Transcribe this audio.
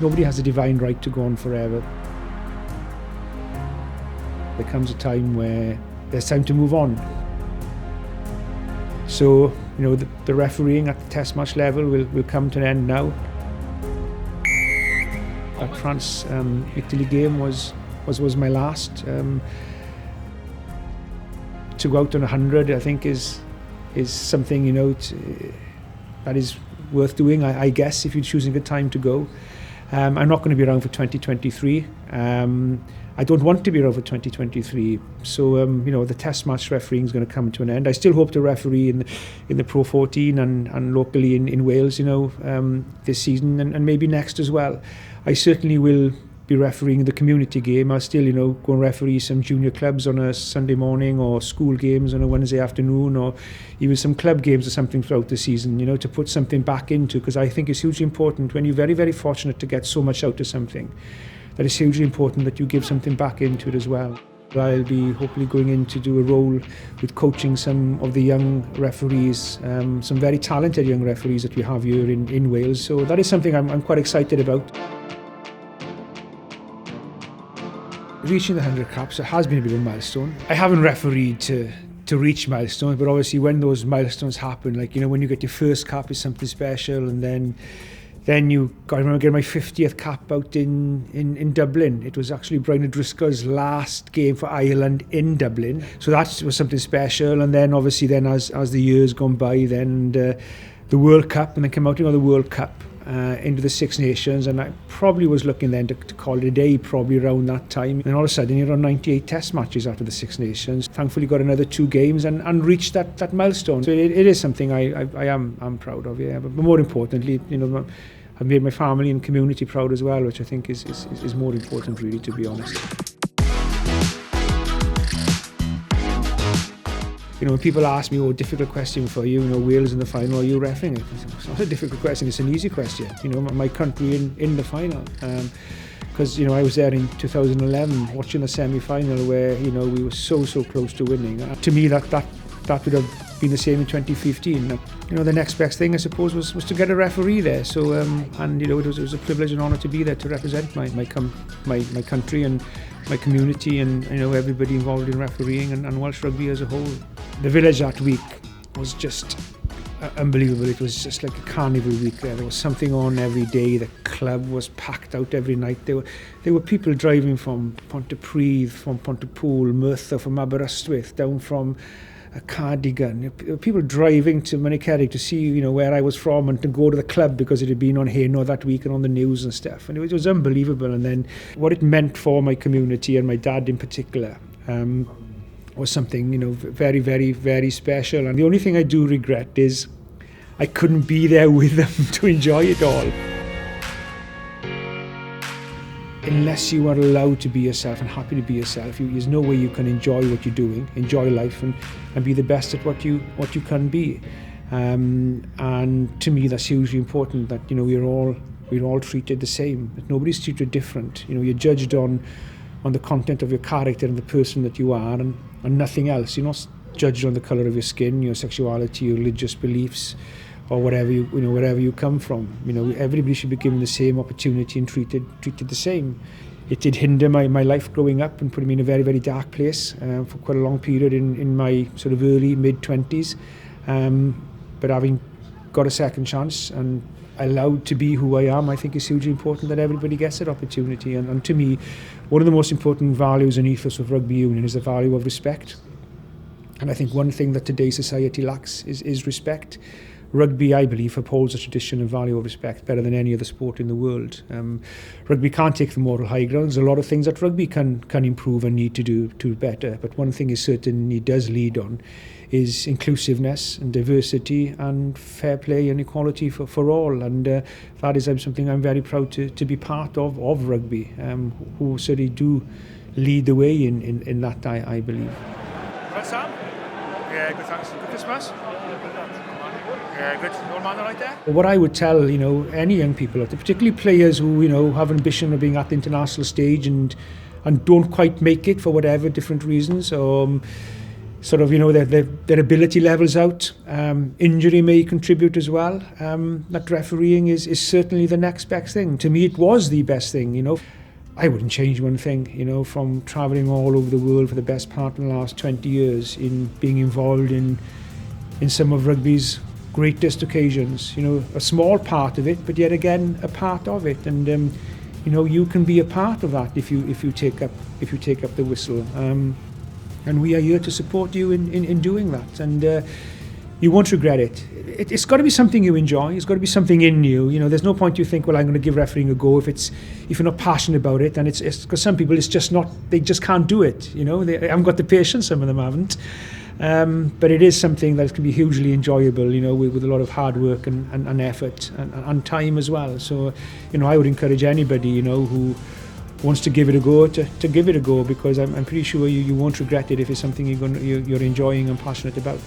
Nobody has a divine right to go on forever. There comes a time where there's time to move on. So, the refereeing at the test match level will come to an end now. That France Italy game was my last. To go out on 100, I think is something that is worth doing. I guess if you're choosing a time to go. I'm not going to be around for 2023. I don't want to be around for 2023. So, the test match refereeing is going to come to an end. I still hope to referee in the Pro 14 and locally in Wales, this season and maybe next as well. I certainly will be refereeing the community game. I'll still, go and referee some junior clubs on a Sunday morning or school games on a Wednesday afternoon or even some club games or something throughout the season, to put something back into, because I think it's hugely important when you're very, very fortunate to get so much out of something, that it's hugely important that you give something back into it as well. I'll be hopefully going in to do a role with coaching some of the young referees, some very talented young referees that we have here in Wales. So that is something I'm quite excited about. Reaching the 100 caps has been a bit of a milestone. I haven't refereed to reach milestones, but obviously when those milestones happen, like, when you get your first cap is something special, and then I remember getting my 50th cap out in Dublin. It was actually Brian O'Driscoll's last game for Ireland in Dublin. So that was something special. And then obviously as the years gone by, then the World Cup, and then came out the World Cup into the Six Nations. And I probably was looking then to call it a day probably around that time. And all of a sudden you're on 98 test matches after the Six Nations. Thankfully got another 2 games and reached that milestone. So it is something I'm proud of, yeah. But more importantly, I've made my family and community proud as well, which I think is more important, really, to be honest. When people ask me, difficult question for you, Wales in the final, are you refereeing? It's not a difficult question, it's an easy question. My country in the final. Because, I was there in 2011 watching the semi-final where, we were so close to winning. To me, that would have been the same in 2015. The next best thing, I suppose, was to get a referee there. So, it was a privilege and honour to be there to represent my country and my community and, everybody involved in refereeing and Welsh rugby as a whole. The village that week was just unbelievable. It was just like a carnival week there. There was something on every day. The club was packed out every night. There were people driving from Pontypridd, from Pontypool, Merthyr, from Aberystwyth, down from Cardigan. People driving to Manicerrig to see, where I was from and to go to the club because it had been on Heno that week and on the news and stuff. And it was unbelievable. And then what it meant for my community and my dad in particular was something, very, very, very special. And the only thing I do regret is I couldn't be there with them to enjoy it all. Unless you are allowed to be yourself and happy to be yourself, there's no way you can enjoy what you're doing, enjoy life and be the best at what you can be. And to me, that's hugely important that, we're all treated the same, that nobody's treated different. You're judged on the content of your character and the person that you are and nothing else. You're not judged on the colour of your skin, your sexuality, your religious beliefs, or wherever you come from. Everybody should be given the same opportunity and treated the same. It did hinder my life growing up and put me in a very, very dark place for quite a long period in my sort of early, mid-20s. But having got a second chance and allowed to be who I am, I think it's hugely important that everybody gets that opportunity. And to me, one of the most important values and ethos of rugby union is the value of respect. And I think one thing that today's society lacks is respect. Rugby, I believe, upholds a tradition and value of respect better than any other sport in the world. Rugby can't take the moral high ground. There's a lot of things that rugby can improve and need to do better. But one thing is certainly does lead on is inclusiveness and diversity and fair play and equality for all. And that is something I'm very proud to be part of rugby, who certainly do lead the way in that, I believe. Well, Sam? Yeah, good, thanks. Good Christmas? Yeah, good. Old man right there? What I would tell, any young people, particularly players who, have ambition of being at the international stage and don't quite make it for whatever different reasons, sort of, their ability levels out. Injury may contribute as well. That refereeing is certainly the next best thing. To me, it was the best thing, I wouldn't change one thing, from travelling all over the world for the best part of the last 20 years in being involved in some of rugby's greatest occasions, a small part of it, but yet again, a part of it. And, you can be a part of that if you take up the whistle. And we are here to support you in doing that. And you won't regret it. It's got to be something you enjoy. It's got to be something in you. There's no point you think, well, I'm going to give refereeing a go if you're not passionate about it. And it's because some people, it's just not, they just can't do it. They haven't got the patience. Some of them haven't. But it is something that can be hugely enjoyable, with a lot of hard work and effort and time as well. So, I would encourage anybody, who wants to give it a go to give it a go, because I'm pretty sure you won't regret it if it's something you're enjoying and passionate about.